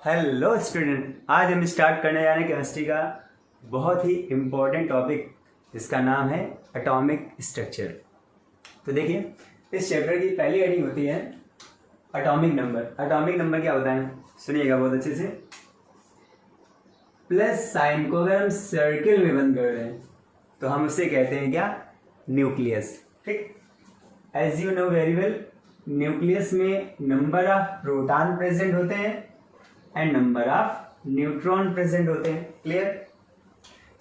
Hello student, आज हम start करने जा रहे हैं केमिस्ट्री का बहुत ही इम्पोर्टेंट टॉपिक जिसका नाम है एटॉमिक स्ट्रक्चर। तो देखिए, इस चैप्टर की पहली हेडिंग होती है एटॉमिक नंबर। एटॉमिक नंबर क्या होता है सुनिएगा बहुत अच्छे से। प्लस साइन को अगर हम सर्किल में बंद कर दें तो हम उसे कहते हैं क्या, न्यूक्लियस। ठीक, as you know very well, nucleus में नंबर ऑफ प्रोटॉन प्रेजेंट होते हैं and number of neutron present होते हैं। क्लियर?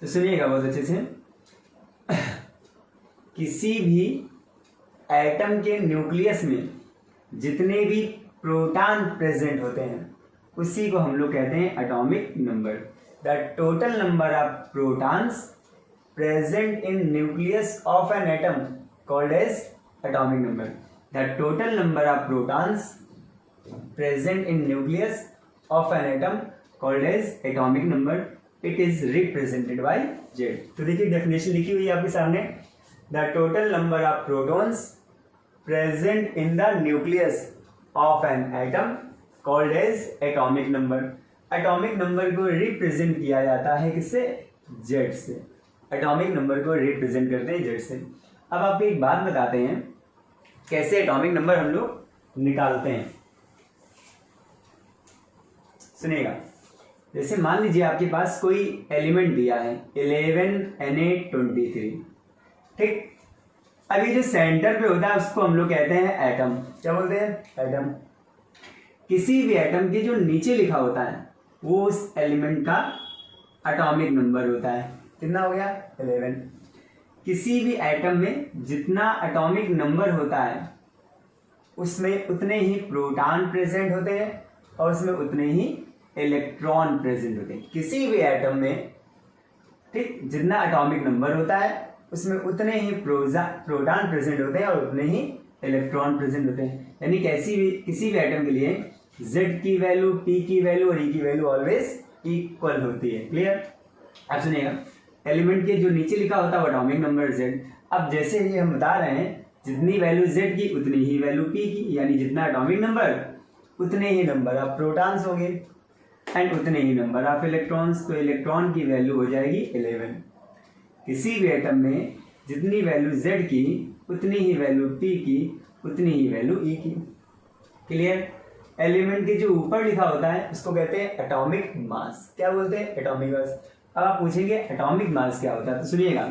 तो सुनिएगा बहुत अच्छे से। किसी भी एटम के न्यूक्लियस में जितने भी प्रोटॉन प्रेजेंट होते हैं उसी को हम लोग कहते हैं atomic number. The total number of protons present in nucleus of an atom called as atomic number. The total number of protons present in nucleus of an atom called as atomic number. It is represented by Z. तो देखिए definition लिखी हुई है आपके सामने। The total number of protons present in the nucleus of an atom called as atomic number. Atomic number को represent किया जाता है किससे? Z से। एटॉमिक नंबर को रिप्रेजेंट करते हैं Z से। अब आपको एक बात बताते हैं कैसे एटॉमिक नंबर हम लोग निकालते हैं। सुनिएगा, जैसे मान लीजिए आपके पास कोई एलिमेंट दिया है 11Na23। ठीक, अभी जो सेंटर पे होता है उसको हम लोग कहते हैं एटम। क्या बोलते हैं? एटम। किसी भी एटम के जो नीचे लिखा होता है वो उस एलिमेंट का एटॉमिक नंबर होता है। कितना हो गया? 11। किसी भी एटम में जितना एटॉमिक नंबर होता है उसमें उतने ही प्रोटॉन प्रेजेंट होते हैं और उसमें उतने ही इलेक्ट्रॉन प्रेजेंट होते हैं। किसी भी एटम में ठीक जितना एटॉमिक नंबर होता है उसमें उतने ही प्रोटॉन प्रेजेंट होते हैं और उतने ही इलेक्ट्रॉन प्रेजेंट होते हैं। यानी किसी भी एटम के लिए Z की वैल्यू, P की वैल्यू और E की वैल्यू ऑलवेज इक्वल होती है। क्लियर? अब सुनिएगा, एलिमेंट के जो नीचे लिखा होता है वो एटॉमिक नंबर Z। अब जैसे ही हम बता रहे हैं जितनी वैल्यू Z की उतनी ही वैल्यू P की, यानी जितना एटॉमिक नंबर उतने ही नंबर ऑफ प्रोटॉन्स होंगे एंड उतने ही नंबर ऑफ इलेक्ट्रॉन्स। तो इलेक्ट्रॉन की वैल्यू हो जाएगी 11। किसी भी एटम में जितनी वैल्यू Z की उतनी ही वैल्यू P की, उतनी ही वैल्यू E की। क्लियर? एलिमेंट के जो ऊपर लिखा होता है उसको कहते हैं एटॉमिक मास। क्या बोलते हैं? Atomic mass. अब आप पूछेंगे एटॉमिक मास क्या होता है, तो सुनिएगा,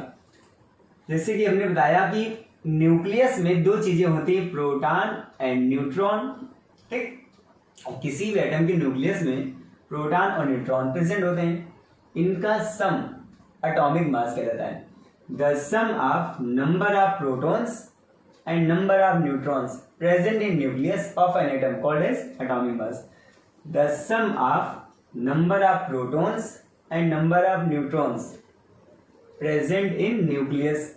जैसे कि हमने बताया कि न्यूक्लियस में दो चीजें होती है, प्रोटॉन एंड न्यूट्रॉन। ठीक, किसी भी एटम के न्यूक्लियस में प्रोटॉन और न्यूट्रॉन प्रेजेंट होते हैं। इनका सम एटॉमिक मास कहलाता है। The sum of number of protons and number of neutrons present in nucleus of an atom called as atomic mass. The sum of number of protons and number of neutrons present in nucleus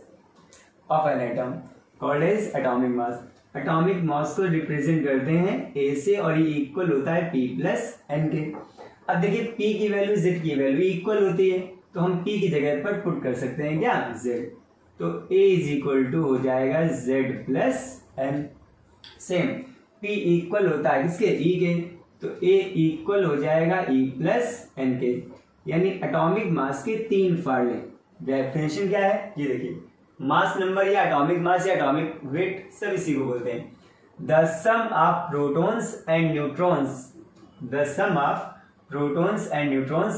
of an atom called as atomic mass. Atomic mass को represent करते हैं A से और ये equal होता है P plus N के। अब देखिए P की वैल्यू Z की वैल्यू इक्वल होती है तो हम P की जगह पर पुट कर सकते हैं क्या, Z। तो A इज इक्वल टू हो जाएगा Z plus N। Same P equal होता है किसके? E के, तो A इक्वल हो जाएगा E प्लस N के। यानी एटॉमिक मास के तीन फार्मूले। डेफिनेशन क्या है ये देखिए, मास नंबर या एटॉमिक मास या एटॉमिक वेट सब इसी को बोलते हैं। The sum of protons and neutrons, the sum of protons and neutrons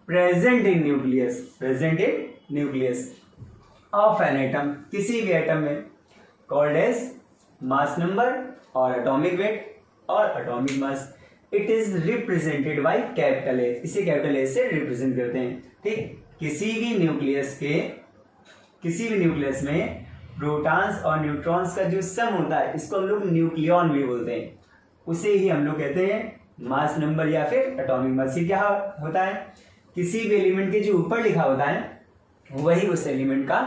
present in nucleus, present in nucleus of an atom, किसी भी एटम में, कॉल्ड एज मास नंबर और एटॉमिक वेट और atomic mass. It is represented by capital A. इसे capital ए से represent करते हैं। ठीक, किसी भी न्यूक्लियस में प्रोटॉन्स और न्यूट्रॉन्स का जो सम होता है इसको हम लोग न्यूक्लियॉन भी बोलते हैं। उसे ही हम लोग कहते हैं मास नंबर या फिर एटॉमिक मास। ये क्या होता है? किसी भी एलिमेंट के जो ऊपर लिखा होता है वही उस एलिमेंट का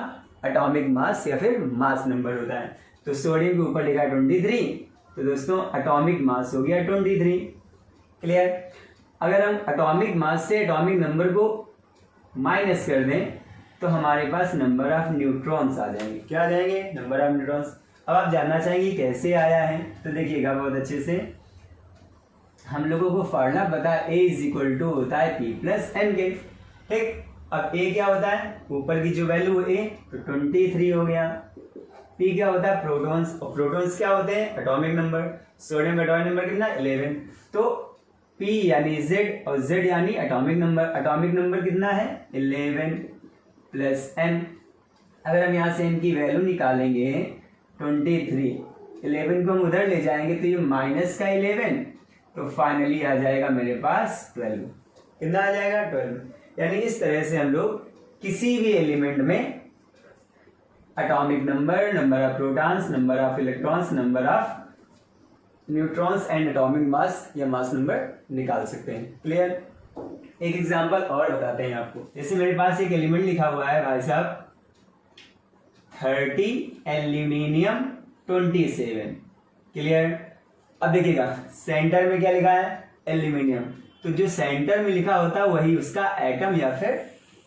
एटॉमिक मास या फिर मास नंबर होता है। तो सोडियम के ऊपर लिखा है 23, तो दोस्तों एटॉमिक मास हो गया 23। क्लियर? अगर हम एटॉमिक मास से एटॉमिक नंबर को माइनस कर दें तो हमारे पास नंबर ऑफ न्यूट्रॉन्स आ जाएंगे। क्या आ जाएंगे? Number of neutrons. अब आप जानना चाहेंगे कैसे आया है, तो देखिएगा बहुत अच्छे से। हम लोगों को फॉर्मूला पता है, A इज इक्वल टू होता है P प्लस एन के। ठीक, अब A क्या होता है, ऊपर की जो वैल्यू A तो 23 हो गया। P क्या होता है, प्रोटॉन्स, और प्रोटॉन्स क्या होते हैं, एटॉमिक नंबर। सोडियम का एटॉमिक नंबर कितना, 11। तो P यानी Z और Z यानी एटॉमिक नंबर। एटॉमिक नंबर कितना है, 11 प्लस n। अगर हम यहाँ से n की वैल्यू निकालेंगे 23, 11 को हम उधर ले जाएंगे तो ये माइनस का 11, तो फाइनली आ जाएगा मेरे पास 12। कितना आ जाएगा, 12। यानी इस तरह से हम लोग किसी भी एलिमेंट में atomic number, number of protons, number of electrons, number of neutrons and atomic mass या मास नंबर निकाल सकते हैं। क्लियर। एक एग्जांपल और बताते हैं आपको। जैसे मेरे पास एक एलिमेंट लिखा हुआ है भाई साहब 30 एल्यूमिनियम 27। क्लियर। अब देखिएगा सेंटर में क्या लिखा है, एल्यूमिनियम, तो जो सेंटर में लिखा होता है वही उसका एटम या फिर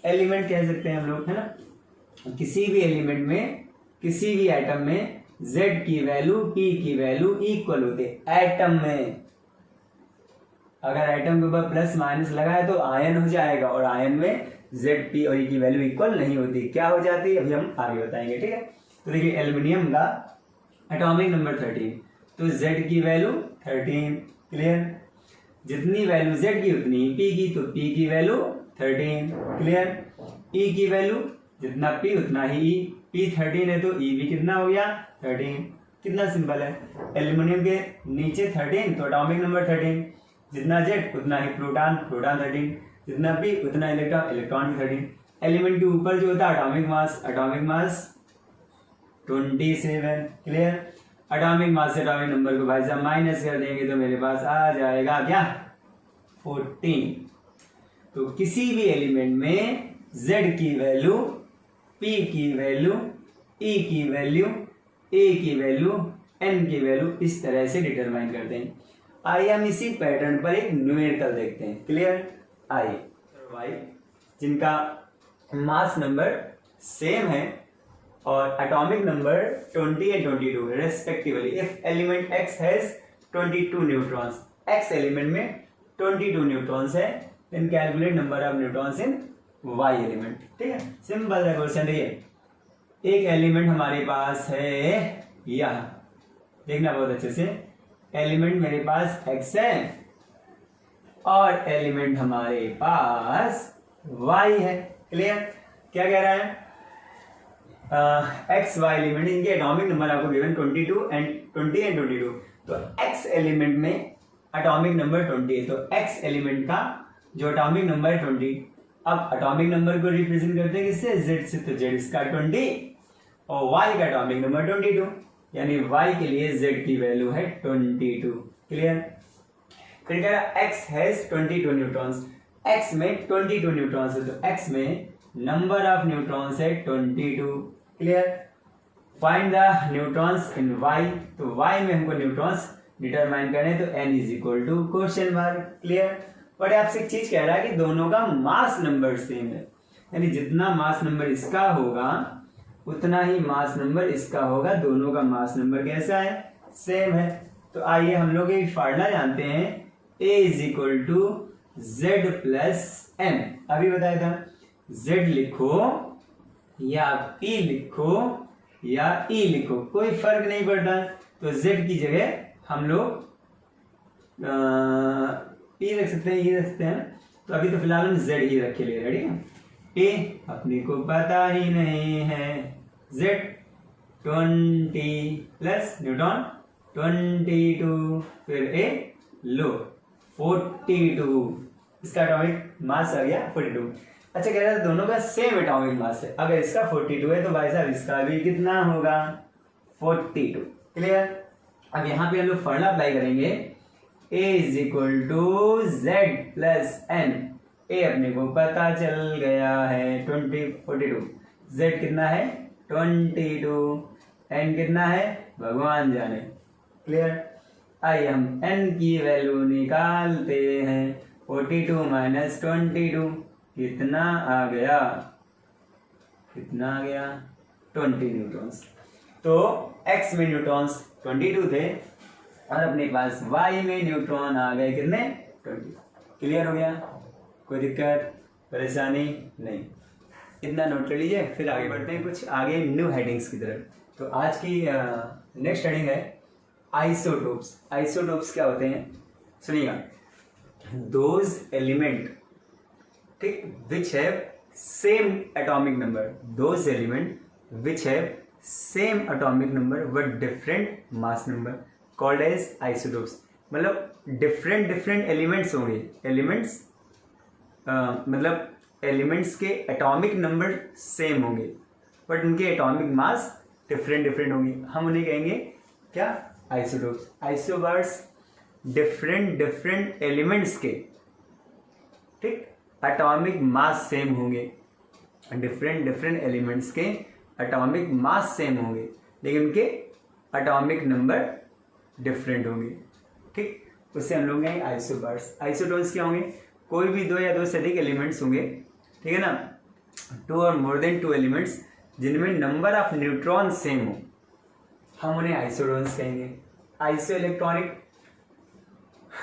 एलिमेंट कह सकते हैं हम लोग, है ना। किसी भी एलिमेंट में, किसी भी एटम में Z की वैल्यू P की वैल्यू इक्वल होते एटम में। अगर एटम के ऊपर प्लस माइनस लगा है तो आयन हो जाएगा, और आयन में Z P और E की वैल्यू इक्वल नहीं होती, क्या हो जाती है अभी हम आगे बताएंगे। ठीक है, तो देखिए एल्यूमिनियम का एटॉमिक नंबर 13, तो Z की वैल्यू 13। क्लियर। जितनी वैल्यू Z की उतनी P की, तो P की वैल्यू 13। क्लियर। E की वैल्यू जितना P उतना ही E, P 13 है तो E भी कितना हो गया, 13। कितना सिंपल है। एल्यूमिनियम के नीचे 13 तो एटॉमिक नंबर 13, जितना Z उतना ही प्रोटॉन, प्रोटॉन 13, जितना P उतना इलेक्ट्रॉन, इलेक्ट्रॉन 13। एलिमेंट के ऊपर जो होता है एटॉमिक मास, एटॉमिक मास 27। क्लियर। एटॉमिक मास से एटॉमिक नंबर को भाई साहब माइनस कर देंगे तो मेरे पास आ जाएगा क्या, 14। तो किसी भी एलिमेंट में Z की वैल्यू, P की वैल्यू, E की वैल्यू, A की वैल्यू, N की वैल्यू इस तरह से डिटरमाइन करते हैं। आइए हम इसी पैटर्न पर एक न्यूमेरिकल देखते हैं। क्लियर। आइए y जिनका मास नंबर सेम है और atomic number 20 and 22 respectively. If element x has 22 neutrons, x element में 22 न्यूट्रॉन्स है, then calculate number of neutrons in y element. ठीक है, सिंपल है क्वेश्चन। देखिए एक एलिमेंट हमारे पास है, यह देखना बहुत अच्छे से, एलिमेंट मेरे पास x है और एलिमेंट हमारे पास y है। क्लियर। क्या कह रहा है, एक्स वाई एलिमेंट, इनके एटॉमिक नंबर आपको गिवन 22 एंड 20 एंड 22। तो x एलिमेंट में एटॉमिक नंबर 20 है, तो x एलिमेंट का जो एटॉमिक नंबर है 20। अब एटॉमिक नंबर को रिप्रेजेंट करते हैं किससे, z से, तो z इसका 20 और y का एटॉमिक नंबर 22, यानी y के लिए z की वैल्यू है 22। क्लियर। फिर कह रहा x हैज 22 न्यूट्रॉन्स, x में 22 न्यूट्रॉन्स है, तो x में नंबर ऑफ न्यूट्रॉन्स है 22। Clear. Find the neutrons in y, तो y में हमको न्यूट्रॉन्स डिटरमाइन करने, तो n is equal to question mark. Clear. But आपसे एक चीज कह रहा है कि दोनों का मास नंबर सेम है, यानी जितना मास नंबर इसका होगा उतना ही मास नंबर इसका होगा। दोनों का मास नंबर कैसा है, सेम है। तो आइए हम लोग एक फार्मूला जानते हैं, A is equal to Z plus M। अभी बताया था, Z लिखो या P लिखो या E लिखो, कोई फर्क नहीं पड़ता। तो Z की जगह हम लोग P रख सकते हैं, E रख सकते हैं। तो अभी तो फिलहाल हम Z ही रख के लिए रेडी है। A अपने को पता ही नहीं है, Z 20 प्लस न्यूटन 22, फिर A लो 42, इसका एटॉमिक मास आ गया 42। अच्छा कह रहा है दोनों का सेम एटॉमिक मास है, अगर इसका 42 है तो भाई साहब इसका भी कितना होगा, 42। क्लियर। अब यहाँ पे हम लोग फॉर्मूला अप्लाई करेंगे, A is equal to Z plus N। A अपने को पता चल गया है 42, Z कितना है 22, N कितना है भगवान जाने। क्लियर। आइए हम N की वैल्यू निकालते हैं, 42 माइनस 22 कितना आ गया, कितना आ गया 20 न्यूट्रॉन्स। तो X में न्यूट्रॉन्स 22 थे और अपने पास y में न्यूट्रॉन आ गए कितने 20। क्लियर हो गया, कोई दिक्कत परेशानी नहीं, इतना नोट कर लीजिए। फिर आगे बढ़ते हैं कुछ आगे न्यू हेडिंग्स की तरफ। तो आज की नेक्स्ट हेडिंग है आइसोटोप्स। आइसोटोप्स क्या होते हैं सुनिएगा, दोज एलिमेंट ठीक which have same atomic number, those element which have same atomic number but different mass number called as isotopes. मतलब डिफरेंट एलिमेंट्स होंगे, एलिमेंट्स मतलब एलिमेंट्स के एटॉमिक नंबर सेम होंगे बट उनके एटॉमिक मास डिफरेंट होंगे, हम उन्हें कहेंगे क्या आइसोटोप्स। आइसोबार्स डिफरेंट एलिमेंट्स के ठीक एटॉमिक मास सेम होंगे, डिफरेंट एलिमेंट्स के एटॉमिक मास सेम होंगे लेकिन उनके एटॉमिक नंबर डिफरेंट होंगे ठीक, उससे हम लोग कहेंगे आइसोबार्स। आइसोटोन्स क्या होंगे, कोई भी दो या दो से अधिक एलिमेंट्स होंगे ठीक है ना, 2 और मोर देन 2 एलिमेंट्स जिनमें नंबर ऑफ न्यूट्रॉन सेम हो, हम उन्हें आइसोटोन्स कहेंगे। आइसो इलेक्ट्रॉनिक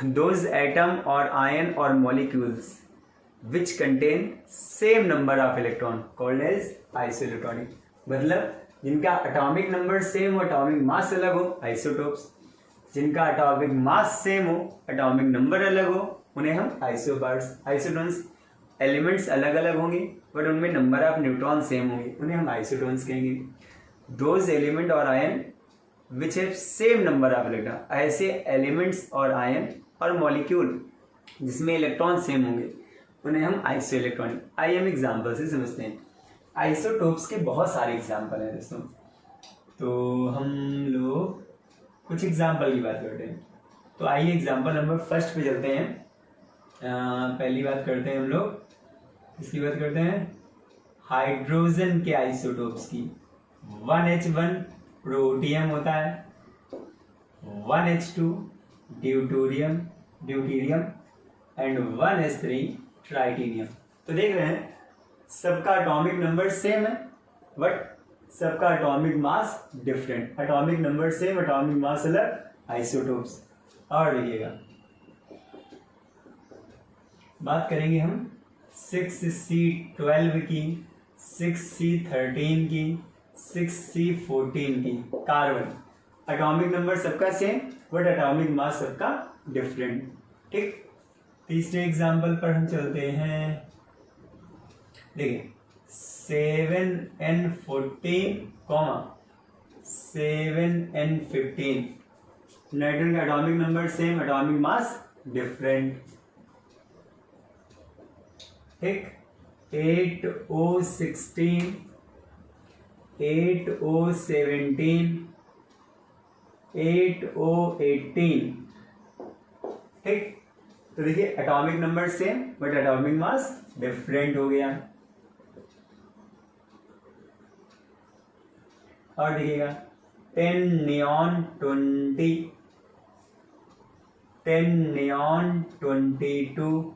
दोज एटम और आयन और molecules which contain same number of electron called as isoelectronic. मतलब जिनका एटॉमिक नंबर सेम हो, एटॉमिक मास अलग हो, आइसोटोप्स। जिनका एटॉमिक मास सेम हो, एटॉमिक नंबर अलग हो, उन्हें हम आइसोबार्स। आइसोटोन्स एलिमेंट्स अलग अलग होंगे बट उनमें नंबर ऑफ न्यूट्रॉन सेम होंगे, उन्हें हम आइसोटोन्स कहेंगे। दोज एलिमेंट और ion which have same number of electron, ऐसे एलिमेंट्स और आयन और मॉलिक्यूल जिसमें इलेक्ट्रॉन सेम होंगे उन्हें हम आइसो इलेक्ट्रॉनिक। आइए हम एग्जाम्पल से समझते हैं। आइसोटोप्स के बहुत सारे एग्जाम्पल हैं दोस्तों, तो हम लोग कुछ एग्जाम्पल की बात करते हैं। तो आइए एग्जाम्पल नंबर फर्स्ट पे चलते हैं। पहली बात करते हैं हम लोग, इसकी बात करते हैं हाइड्रोजन के आइसोटोप्स की। 1H1 प्रोटियम होता है, 1H2 ड्यूटेरियम एंड 1H3 ट्राइटेनियम। तो देख रहे हैं सबका एटॉमिक नंबर सेम है बट सबका atomic mass different, atomic number same atomic mass अलग, आइसोटोप्स। और देखिएगा बात करेंगे हम 6C12 की, 6C13 की, 6C14 की। कार्बन एटॉमिक नंबर सबका सेम बट एटॉमिक मास सबका डिफरेंट ठीक। तीसरे एग्जाम्पल पर हम चलते हैं। देखिए 7N14 7N15, नाइट्रोजन का atomic number same atomic mass different ठीक। 8O16 8O17 8O18 ठीक। तो देखिए atomic number same but atomic mass different हो गया। और देखिएगा 10 neon 20 10 neon 22,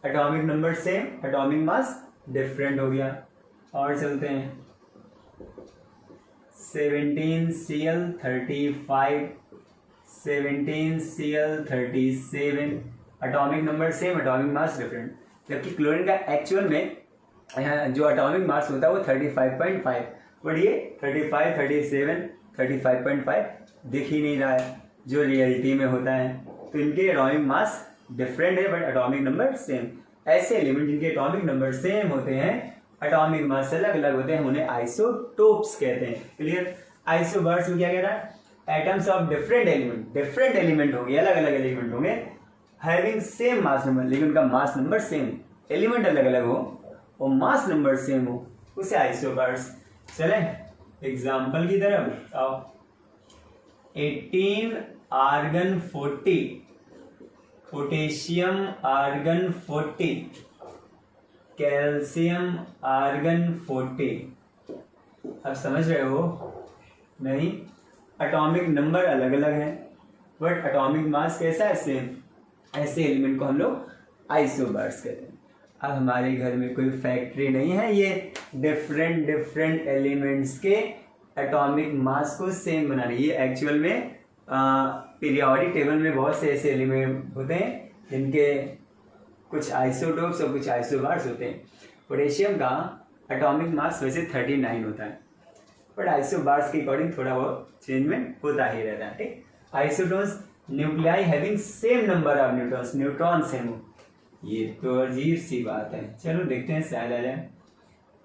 atomic number same atomic mass different हो गया। और चलते हैं 17Cl35 17Cl37, atomic number same atomic mass different. जबकि क्लोरीन का एक्चुअल में जो एटॉमिक मास होता है वो 35.5, बट ये 35 37 35.5 दिख ही नहीं रहा है जो रियलिटी में होता है। तो इनके एटॉमिक मास डिफरेंट है बट एटॉमिक नंबर सेम। ऐसे एलिमेंट जिनके एटॉमिक नंबर सेम होते हैं, एटॉमिक मास अलग अलग होते हैं, उन्हें आइसोटोप्स कहते हैं। क्लियर। आइसोबार्स में क्या कह रहा है, एटम्स ऑफ डिफरेंट एलिमेंट होंगे, अलग अलग एलिमेंट होंगे, हैविंग सेम मास नंबर, लेकिन उनका मास नंबर सेम, एलिमेंट अलग अलग हो और मास नंबर सेम हो, उसे आइसोबार्स। चले एग्जाम्पल की तरफ आओ। 18 argon 40, potassium argon 40, calcium argon 40। अब समझ रहे हो नहीं, एटॉमिक नंबर अलग अलग है बट एटॉमिक मास कैसा है सेम। ऐसे एलिमेंट को हम लोग आइसोबार्स कहते हैं। अब हमारे घर में कोई फैक्ट्री नहीं है, ये डिफरेंट एलिमेंट्स के एटॉमिक मास को सेम बनाने, ये एक्चुअल में पीरियोडिक टेबल में बहुत से ऐसे एलिमेंट होते हैं जिनके कुछ आइसोटोप्स और कुछ आइसोबार्स होते हैं। पोटेशियम का एटॉमिक मास वैसे 39 होता है, बट आइसोबार्स के अकॉर्डिंग थोड़ा बहुत चेंजमेंट होता ही रहता है। ठीक, isotones nuclei having same number of neutrons, neutron same हो, ये तो अजीब सी बात है। चलो देखते हैं शायद आ जाए।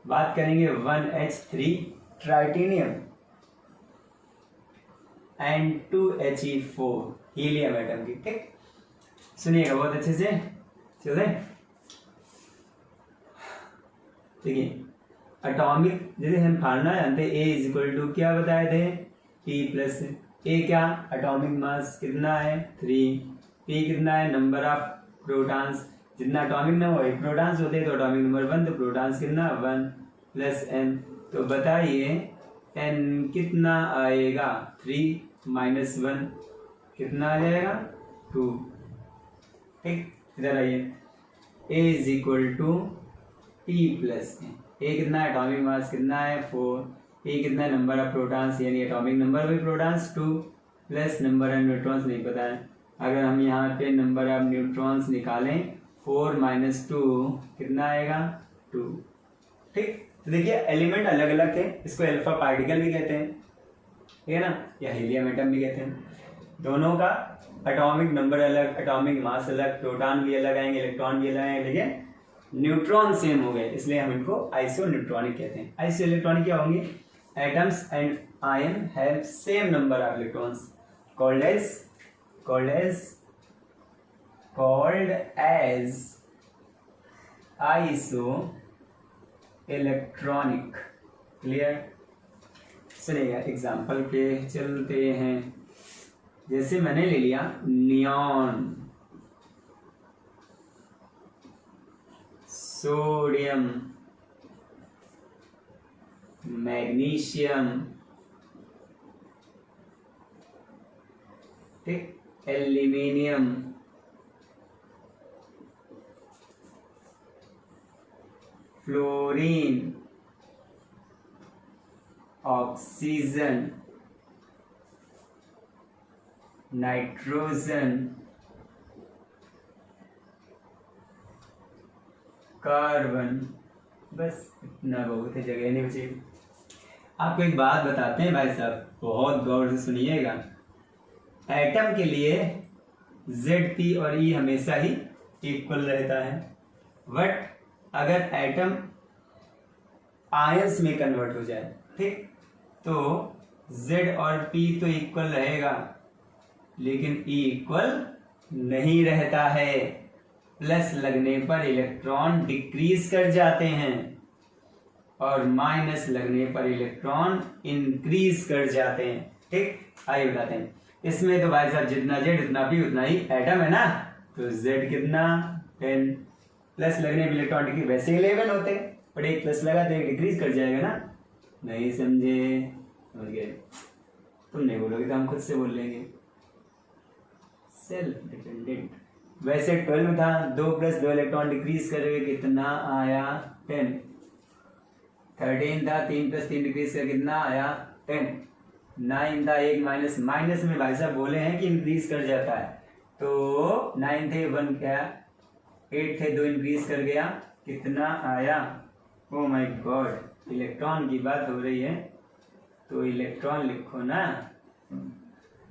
बात करेंगे 1H3 ट्राइटेनियम and 2He4 helium atom की। ठीक, सुनिएगा बहुत अच्छे से, चले देखिए। एटॉमिक जैसे हम फार्मूला जानते हैं, A इज इक्वल टू क्या बताए थे, P प्लस A, क्या एटॉमिक मास कितना है 3, P कितना है नंबर ऑफ प्रोटॉन्स, जितना एटॉमिक नंबर वही प्रोटॉन्स होते हैं, तो एटॉमिक नंबर 1 तो प्रोटॉन्स कितना 1 प्लस n, तो बताइए n कितना आएगा 3 माइनस 1 कितना आ जाएगा 2। ठीक, इधर आइए, A is equal to P plus A कितना है एटॉमिक मास कितना है 4, P कितना है नंबर ऑफ प्रोटॉन्स यानी एटॉमिक नंबर वही protons 2 plus number of neutrons नहीं पता है। अगर हम यहाँ पे नंबर ऑफ न्यूट्रॉन्स निकालें 4 माइनस 2 कितना आएगा 2। ठीक, तो देखिए एलिमेंट अलग अलग थे, इसको अल्फा पार्टिकल भी कहते हैं, ठीक है ना, या हीलियम एटम भी कहते हैं। दोनों का एटॉमिक नंबर अलग, एटॉमिक मास अलग, प्रोटॉन भी अलग आएंगे, इलेक्ट्रॉन भी अलग आएंगे, लेकिन न्यूट्रॉन सेम हो गए, इसलिए हम इनको आइसो न्यूट्रॉनिक कहते हैं। आइसो इलेक्ट्रॉनिक क्या होंगे, atoms and ion have same number of electrons called as iso electronic. Clear, चलिएगा एग्जाम्पल पे चलते हैं। जैसे मैंने ले लिया नियॉन, सोडियम, मैग्नीशियम, ठीक, aluminium, fluorine, oxygen, nitrogen, carbon, बस इतना बहुत है, जगह नहीं बची। आपको एक बात बताते हैं भाई साहब, बहुत गौर से सुनिएगा। एटम के लिए Zp और E हमेशा ही इक्वल रहता है, बट अगर एटम आयंस में कन्वर्ट हो जाए, ठीक, तो Z और P तो इक्वल रहेगा, लेकिन E इक्वल नहीं रहता है। प्लस लगने पर इलेक्ट्रॉन डिक्रीज कर जाते हैं और माइनस लगने पर इलेक्ट्रॉन इंक्रीज कर जाते हैं। ठीक, आइए बताते हैं। इसमें तो भाई साहब जितना Z उतना P उतना ही एटम है ना, तो Z कितना 10, प्लस लगने पर इलेक्ट्रॉन डिक्रीज, वैसे 11 होते हैं, बट एक प्लस लगा तो एक डिक्रीज कर जाएगा ना। नहीं समझे, समझ गए, तुम नहीं बोलोगे तो हम खुद से बोल लेंगे, सेल्फ डिपेंडेंट। वैसे 12 था, 2 प्लस 2 इलेक्ट्रॉन डिक्रीज करेंगे कितना आया 10। 13 था, 3 प्लस 3 डिक्रीज कर कितना आया 10। 9 था, 1 माइनस, माइनस में भाई साहब बोले हैं कि इंक्रीज कर जाता है, तो 9 थे 1 क्या, 8 थे 2 इंक्रीज कर गया कितना आया, ओ माय गॉड, इलेक्ट्रॉन की बात हो रही है तो इलेक्ट्रॉन लिखो ना,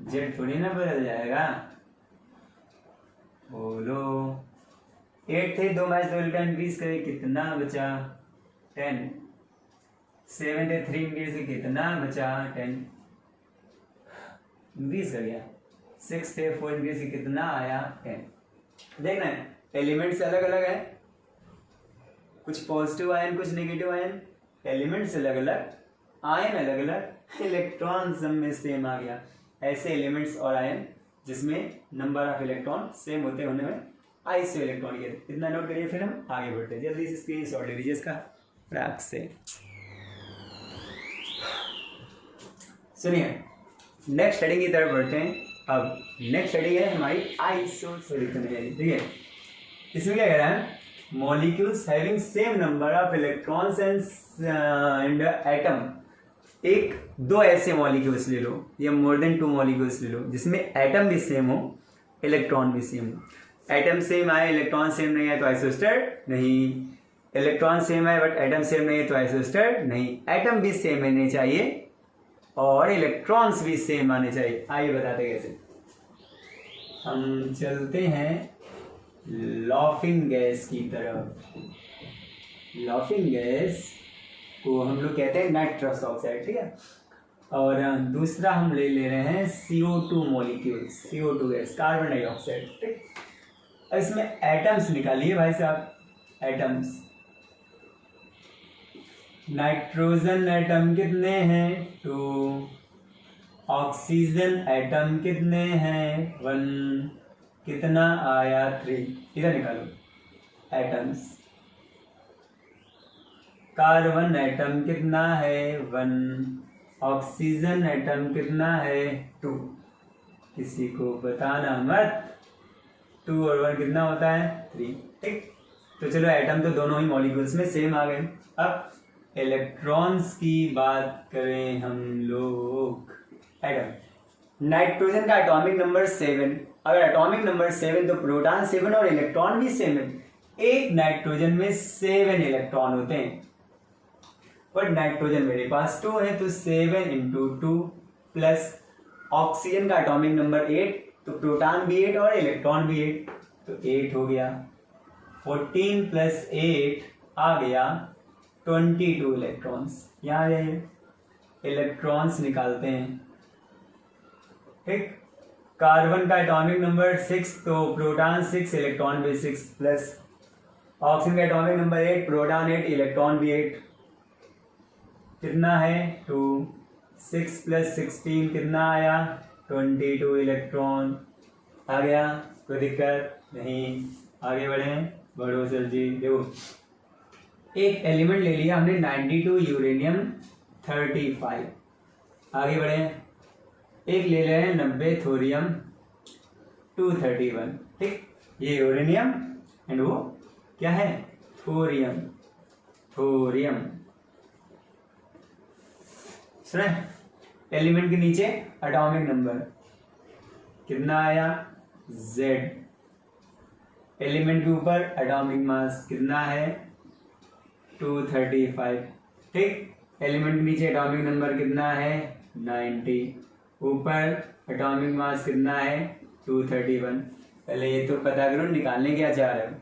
जेड थोड़ी ना बदल जाएगा, बोलो। 8 थे 2 माइनस 2 इलेक्ट्रॉन इंक्रीज करे कितना बचा 10। 7 थे 3 इंक्रीज से कितना बचा 10, इंक्रीज कर गया। 6 थे 4 इंक्रीज से कितना आया 10। देखना है एलिमेंट्स अलग अलग है, कुछ पॉजिटिव आयन कुछ नेगेटिव आयन, एलिमेंट्स अलग अलग, आयन अलग अलग, इलेक्ट्रॉन सब में सेम आ गया। ऐसे एलिमेंट्स और आयन जिसमें नंबर ऑफ इलेक्ट्रॉन सेम होते होने में आइसो इलेक्ट्रॉन के, इतना नोट करिए, फिर हम आगे बढ़ते हैं। जल्दी से स्क्रीनशॉट ले लीजिए इसका फ्रैक से। सुनिए नेक्स्ट हेडिंग की तरफ बढ़ते हैं। अब नेक्स्ट हेडिंग है हमारी आइसो सिलिकॉन। ठीक है, इसमें क्या कह रहा है, molecules having same number of electrons and atom एक दो ऐसे मॉलिक्यूल्स ले लो या मोर देन 2 मॉलिक्यूल्स ले लो जिसमें एटम भी सेम हो, इलेक्ट्रॉन भी सेम हो। एटम सेम आए, इलेक्ट्रॉन सेम नहीं है तो आइसोस्टर नहीं, इलेक्ट्रॉन सेम है बट एटम सेम नहीं है तो आइसोस्टर नहीं। एटम भी सेम होने चाहिए और इलेक्ट्रॉन्स भी सेम आने चाहिए। आइए बताते कैसे। हम चलते हैं लॉफिंग गैस की तरफ। लॉफिंग गैस को हम लोग कहते हैं नाइट्रस ऑक्साइड, ठीक है। और दूसरा हम ले रहे हैं CO2 molecule, CO2 gas, carbon dioxide, ठीक। अब इसमें एटम्स निकालिए भाई साहब, एटम्स। नाइट्रोजन एटम कितने हैं? 2। ऑक्सीजन एटम कितने हैं? 1। कितना आया? 3। इधर निकालो एटम्स। कार्बन एटम कितना है? 1। ऑक्सीजन एटम कितना है? 2। किसी को बताना मत। 2 और 1 कितना होता है? 3, ठीक। तो चलो एटम तो दोनों ही मॉलिक्यूल्स में सेम आ गए। अब इलेक्ट्रॉन्स की बात करें हम लोग। एटम, नाइट्रोजन का एटॉमिक नंबर 7। अगर एटॉमिक नंबर 7 तो प्रोटॉन 7 और इलेक्ट्रॉन भी 7 है। एक नाइट्रोजन में 7 इलेक्ट्रॉन होते हैं, बट नाइट्रोजन मेरे पास 2 है तो 7 × 2 प्लस ऑक्सीजन का एटॉमिक नंबर 8 तो प्रोटॉन भी 8 और इलेक्ट्रॉन भी 8 तो 8 हो गया। 14 + 8 आ गया 22 इलेक्ट्रॉन्स। यहाँ आ जाइए, इलेक्ट्रॉन्स निकालते हैं, ठीक। कार्बन का एटॉमिक नंबर 6 तो प्रोटॉन 6 इलेक्ट्रॉन भी 6 प्लस ऑक्सीजन का एटॉमिक नंबर 8 प्रोटॉन 8 इलेक्ट्रॉन भी 8 कितना है? 2। 6 + 16 कितना आया? 22 इलेक्ट्रॉन आ गया। कोई दिक्कत नहीं, आगे बढ़े। बढ़ो सर जी। देखो एक एलिमेंट ले लिया हमने 92 यूरेनियम 35। आगे बढ़े। एक ले रहे हैं 90 थोरियम 231, ठीक। ये यूरेनियम एंड वो क्या है? थोरियम। थोरियम सुने। एलिमेंट के नीचे एटॉमिक नंबर कितना आया? Z। एलिमेंट के ऊपर एटॉमिक मास कितना है? 235, ठीक। एलिमेंट के नीचे एटॉमिक नंबर कितना है? 90। ऊपर एटॉमिक मास कितना है? 231। पहले ये तो पता करो निकालने क्या चाह रहे हो।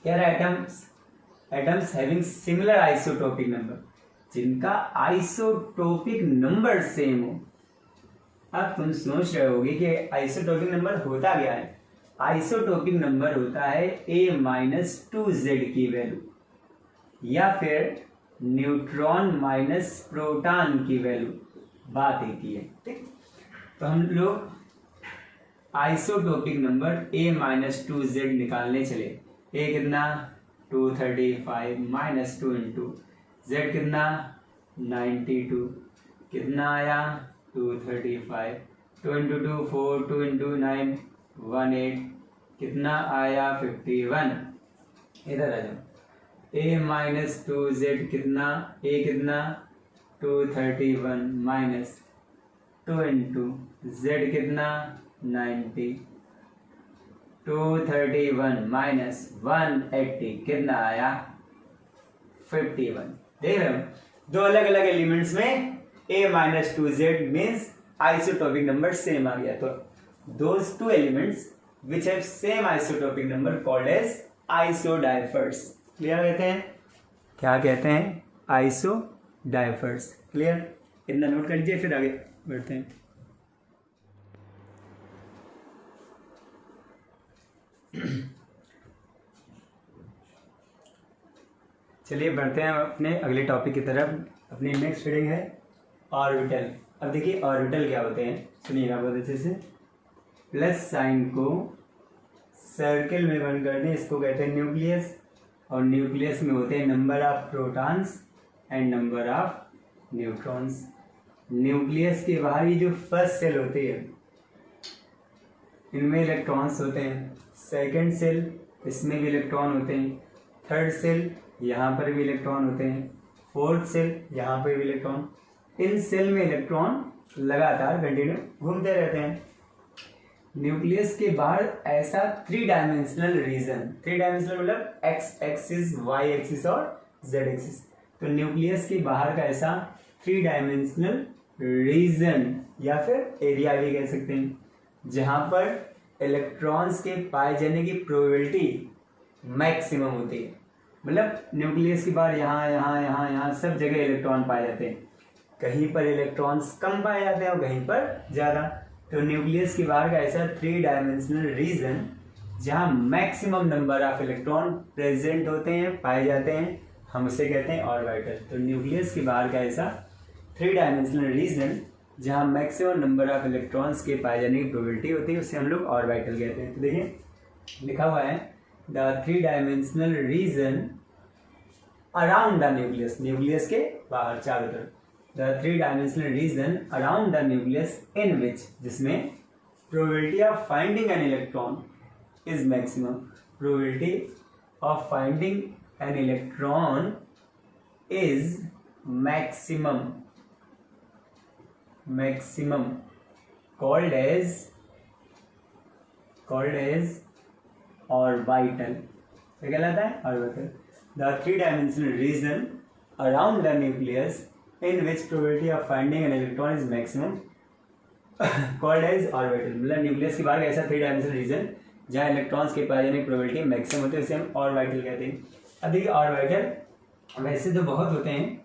कह रहा है atoms having similar isotopic number, जिनका आइसोटोपिक नंबर सेम हो। अब तुम सोच रहे होगे कि आइसोटोपिक नंबर होता क्या है। आइसोटोपिक नंबर होता है A-2Z की वैल्यू या फिर न्यूट्रॉन माइनस प्रोटॉन की वैल्यू। बात एक ही है, ठीक। तो हम लोग आइसोटोपिक नंबर A-2Z निकालने चले। A कितना? 235 - 2 × Z कितना? 92 कितना आया? 235। 2 × 2 4, 2 × 9 18 कितना आया? 51। इधर आ जाओ। A-2Z कितना? A कितना? 231 माइनस 2 × Z कितना? 90। 231 माइनस 180 कितना आया? 51। देख रहे हो, दो अलग अलग एलिमेंट्स में A-2Z means isotopic number same आ गया। तो those two elements which have same isotopic number called as isodiaphers. Clear कहते हैं? क्या कहते हैं? आइसोडाइफर्स। क्लियर? इतना नोट कर लीजिए, फिर आगे बढ़ते हैं। चलिए बढ़ते हैं अपने अगले टॉपिक की तरफ। अपनी नेक्स्ट रीडिंग है ऑर्बिटल। अब देखिए ऑर्बिटल क्या होते हैं, सुनिएगा बहुत अच्छे से। प्लस साइन को सर्किल में बन कर दें, इसको कहते हैं न्यूक्लियस। और न्यूक्लियस में होते हैं number of protons and number of neutrons. Nucleus के बाहर ये जो फर्स्ट सेल होती है इनमें इलेक्ट्रॉन्स होते हैं। सेकंड सेल इसमें भी इलेक्ट्रॉन होते हैं। थर्ड सेल यहाँ पर भी इलेक्ट्रॉन होते हैं। फोर्थ सेल यहाँ पर भी इलेक्ट्रॉन। इन सेल में इलेक्ट्रॉन लगातार कंटिन्यू घूमते रहते हैं। न्यूक्लियस के बाहर ऐसा 3 डायमेंशनल रीजन, 3 डायमेंशनल मतलब एक्स एक्सिस, वाई एक्सिस और जेड एक्सिस। तो न्यूक्लियस के बाहर का ऐसा 3 डायमेंशनल रीजन या फिर एरिया भी कह सकते हैं, जहां पर इलेक्ट्रॉन्स के पाए जाने की प्रोबेबिलिटी मैक्सिमम होती है। मतलब न्यूक्लियस के बाहर यहाँ यहाँ यहाँ यहाँ सब जगह इलेक्ट्रॉन पाए जाते हैं, कहीं पर इलेक्ट्रॉन्स कम पाए जाते हैं और कहीं पर ज़्यादा। तो न्यूक्लियस के बाहर का ऐसा 3 डायमेंशनल रीजन जहाँ maximum number of electron present होते हैं, पाए जाते हैं, हम उसे कहते हैं ऑर्बिटल। तो न्यूक्लियस के बाहर का ऐसा 3 डायमेंशनल रीजन जहाँ मैक्सिमम नंबर ऑफ इलेक्ट्रॉन्स के पाए जाने की प्रोबेबिलिटी होती है, उसे हम लोग ऑर्बिटल कहते हैं। तो देखिए लिखा हुआ है the 3 dimensional region around the nucleus, nucleus के बाहर चारों तरफ, the 3 dimensional region around the nucleus in which, जिसमें probability of finding an electron is maximum, probability of finding an electron is maximum, maximum called as orbital। क्या कहलाता है? Orbital. The 3 dimensional region around the nucleus in which probability of finding an electron is maximum called as orbital। मतलब nucleus के बाहर ऐसा 3 dimensional reason जहाँ electrons के पाए जाने की प्रोबेबिलिटी मैक्सिमम होती है, उसे हम ऑर्बिटल कहते हैं। अब देखिए ऑर्बिटल वैसे तो बहुत होते हैं,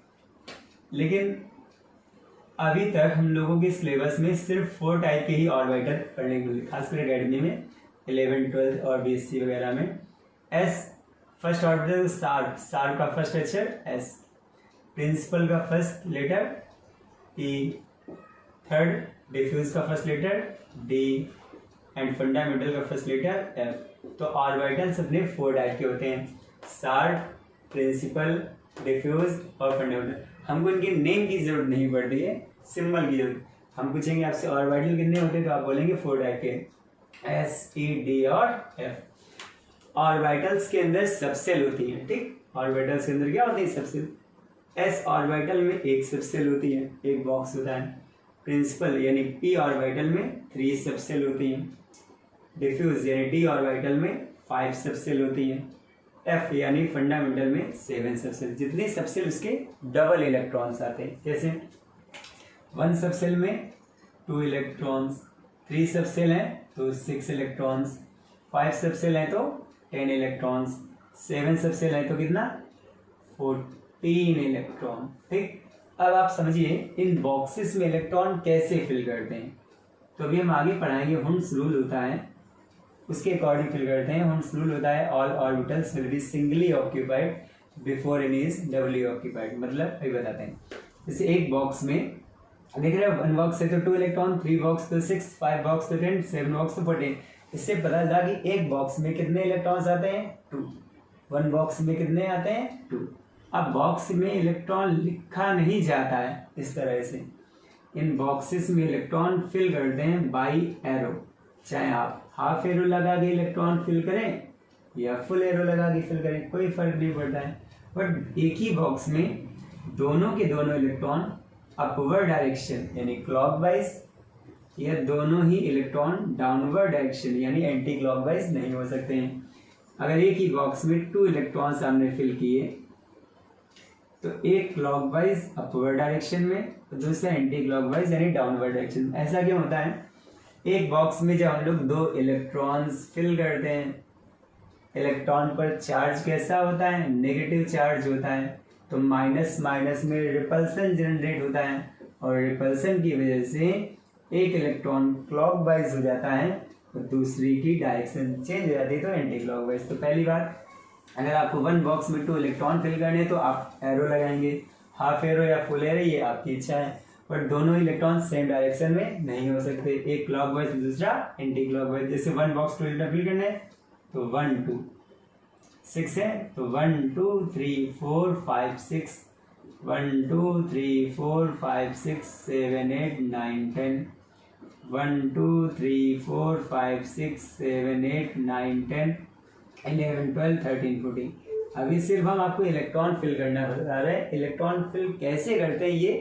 लेकिन अभी तक हम लोगों के सिलेबस में सिर्फ 4 टाइप के ही ऑर्बिटल पढ़ने को मिले, खासकर अकेडमी में 11th 12th और BSc वगैरह में। एस फर्स्ट ऑर्बिटल, सार का फर्स्ट अक्षर एस, प्रिंसिपल का first letter E, third diffuse का first letter D and fundamental का फर्स्ट लेटर एफ। तो ऑर्बिटल्स अपने 4 टाइप के होते हैं, सार, प्रिंसिपल, डिफ्यूज और फंडामेंटल। हमको इनके नेम की जरूरत नहीं पड़ती है, सिंबल की जरूरत। हम पूछेंगे आपसे ऑर्बिटल कितने होते हैं तो आप बोलेंगे 4 टाइप के, एस, ई, डी और एफ। ऑर्बिटल्स के अंदर सबसेल होती है, ठीक, ऑर्बिटल्स के अंदर क्या होती है? सबसेल। एस ऑर्बिटल में एक सबसेल होती है, एक बॉक्स होता है। प्रिंसिपल यानी पी ऑर्बिटल में 3 सबसेल होती हैं। डिफ्यूज यानी डी ऑर्बिटल में 5 सबसेल होती हैं। एफ यानी फंडामेंटल में 7 सबसेल। जितने सबसेल उसके डबल इलेक्ट्रॉन्स आते हैं। कैसे? 1 सबसेल में 2 इलेक्ट्रॉन्स, 3 सबसेल हैं तो 6 इलेक्ट्रॉन्स, 5 सबसेल हैं तो 10 इलेक्ट्रॉन्स, 7 सबसेल हैं तो कितना? 14 इलेक्ट्रॉन। ठीक, अब आप समझिए इन बॉक्सेस में इलेक्ट्रॉन कैसे फिल करते हैं। तो अभी हम आगे पढ़ाएंगे। हुंस रूल होता है, उसके अकॉर्डिंग फिल करते हैं। हुंस रूल होता है all orbitals will be singly occupied before any is doubly occupied. मतलब अभी बताते हैं, जैसे एक बॉक्स में देख रहे हो 1 बॉक्स है तो 2 इलेक्ट्रॉन, 3 बॉक्स तो 6, 5 बॉक्स तो 10, 7 बॉक्स तो 14। इससे पता चला कि एक बॉक्स में कितने इलेक्ट्रॉन्स आते हैं? 2। 1 बॉक्स में कितने आते हैं? 2। अब बॉक्स में इलेक्ट्रॉन लिखा नहीं जाता है इस तरह से, इन बॉक्सेस में इलेक्ट्रॉन फिल करते हैं बाई एरो। चाहे आप हाफ एरो लगा के इलेक्ट्रॉन फिल करें या फुल एरो लगा के फिल करें, कोई फर्क नहीं पड़ता है। बट एक ही बॉक्स में दोनों के दोनों इलेक्ट्रॉन अपवर्ड डायरेक्शन यानी क्लॉकवाइज, या दोनों ही इलेक्ट्रॉन डाउनवर्ड डायरेक्शन यानी एंटी क्लॉकवाइज नहीं हो सकते हैं। अगर एक ही बॉक्स में 2 इलेक्ट्रॉन्स हमने फिल किए तो एक क्लॉकवाइज अपवर्ड डायरेक्शन में, दूसरा एंटी क्लॉकवाइज यानी डाउनवर्ड डायरेक्शन। ऐसा क्यों होता है? एक बॉक्स में जब हम लोग 2 इलेक्ट्रॉन्स फिल करते हैं, इलेक्ट्रॉन पर चार्ज कैसा होता है? नेगेटिव चार्ज होता है। तो माइनस माइनस में रिपल्सन जनरेट होता है, और रिपल्सन की वजह से एक इलेक्ट्रॉन क्लॉकवाइज हो जाता है और दूसरी की डायरेक्शन चेंज हो जाती है, तो एंटी क्लॉकवाइज। तो पहली बात, अगर आपको 1 बॉक्स में 2 इलेक्ट्रॉन फिल करने तो आप एरो लगाएंगे, हाफ एरो या फुल एरो, ये आपकी इच्छा है। बट दोनों इलेक्ट्रॉन सेम डायरेक्शन में नहीं हो सकते, एक क्लॉकवाइज दूसरा एंटी क्लॉकवाइज। जैसे 1 बॉक्स 2 इलेक्ट्रॉन फिल करने तो 1 2 6 है तो 1 2 3 4 5 6, 1 2 3 4 5 6 7 8 9 10, 1 2 3 4 5 6 7 8 9 10 11 12 13 14। अभी सिर्फ हम आपको इलेक्ट्रॉन फिल करना बता रहे हैं। इलेक्ट्रॉन फिल कैसे करते हैं ये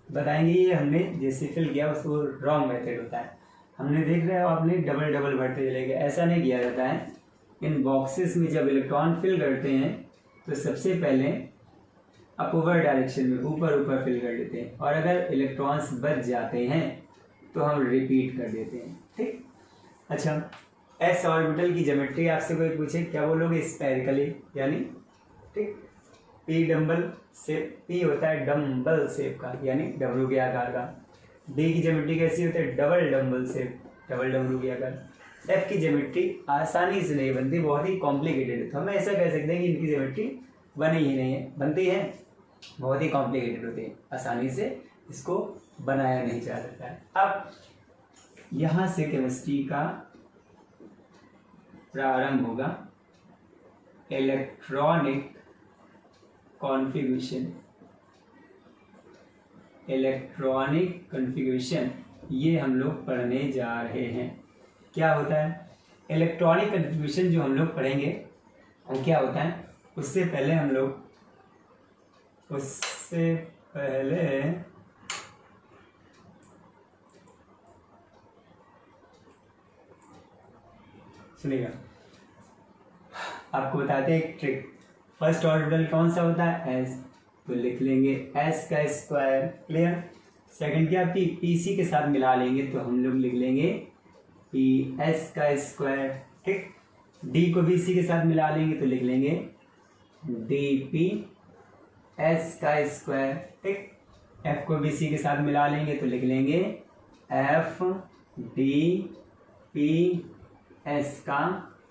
बताएंगे ये हमने जैसे फिल किया उसको रॉन्ग मेथड होता है। हमने देख रहे हो आपने डबल डबल भरते चले गए, ऐसा नहीं किया जाता है। इन बॉक्सेस में जब इलेक्ट्रॉन फिल करते हैं तो सबसे पहले अपवर्ड डायरेक्शन में ऊपर ऊपर फिल कर देते हैं, और अगर इलेक्ट्रॉन्स बच जाते हैं तो हम रिपीट कर देते हैं। ठीक, अच्छा, एस ऑर्बिटल की ज्योमेट्री आपसे कोई पूछे क्या बोलोगे? स्फेरिकली, यानी ठीक, पी डम्बल शेप, पी होता है डम्बल शेप का यानी डमरू के आकार का। डी की ज्योमेट्री कैसी होती है? डबल डम्बल शेप, डबल डमरू के आकार। एफ की ज्योमेट्री आसानी से नहीं बनती, बहुत ही कॉम्प्लिकेटेड है। तो हम ऐसा कह सकते हैं कि इनकी ज्योमेट्री बनी ही नहीं है, बनती है बहुत ही कॉम्प्लिकेटेड होती है, आसानी से इसको बनाया नहीं जा सकता है। अब यहाँ से केमिस्ट्री का प्रारंभ होगा। इलेक्ट्रॉनिक कॉन्फ़िगरेशन, इलेक्ट्रॉनिक कॉन्फ़िगरेशन ये हम लोग पढ़ने जा रहे हैं। क्या होता है इलेक्ट्रॉनिक कॉन्फ़िगरेशन? जो हम लोग पढ़ेंगे वो क्या होता है, उससे पहले सुनिएगा, आपको बताते हैं एक ट्रिक। फर्स्ट ऑर्बिटल कौन सा होता है? एस, तो लिख लेंगे एस का स्क्वायर, क्लियर। सेकंड क्या, पी, पीसी के साथ मिला लेंगे तो हम लोग लिख लेंगे पी एस का स्क्वायर, ठीक। डी को भी इसी के साथ मिला लेंगे तो लिख लेंगे डी पी एस का स्क्वायर, ठीक। एफ को भी इसी के साथ मिला लेंगे तो लिख लेंगे एफ डी पी एस का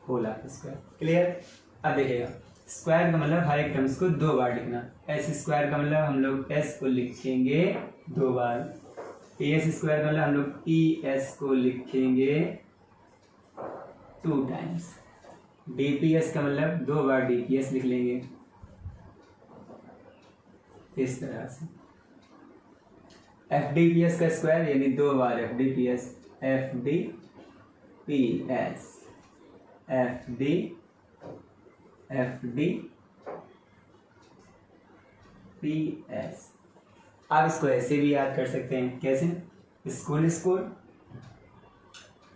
होल स्क्वायर, क्लियर। अब देखिएगा, स्क्वायर का मतलब हर एक टर्म्स को 2 बार लिखना। एस स्क्वायर का मतलब हम लोग एस को लिखेंगे 2 बार, पी एस स्क्वायर का मतलब हम लोग पी एस को लिखेंगे 2 टाइम्स, डी पी एस का मतलब 2 बार डी पी एस लिख लेंगे इस तरह से। एफ डी पी एस का स्क्वायर यानी 2 बार F D P S, F D P S, F D P S. आप इसको ऐसे भी याद कर सकते हैं, कैसे? School school,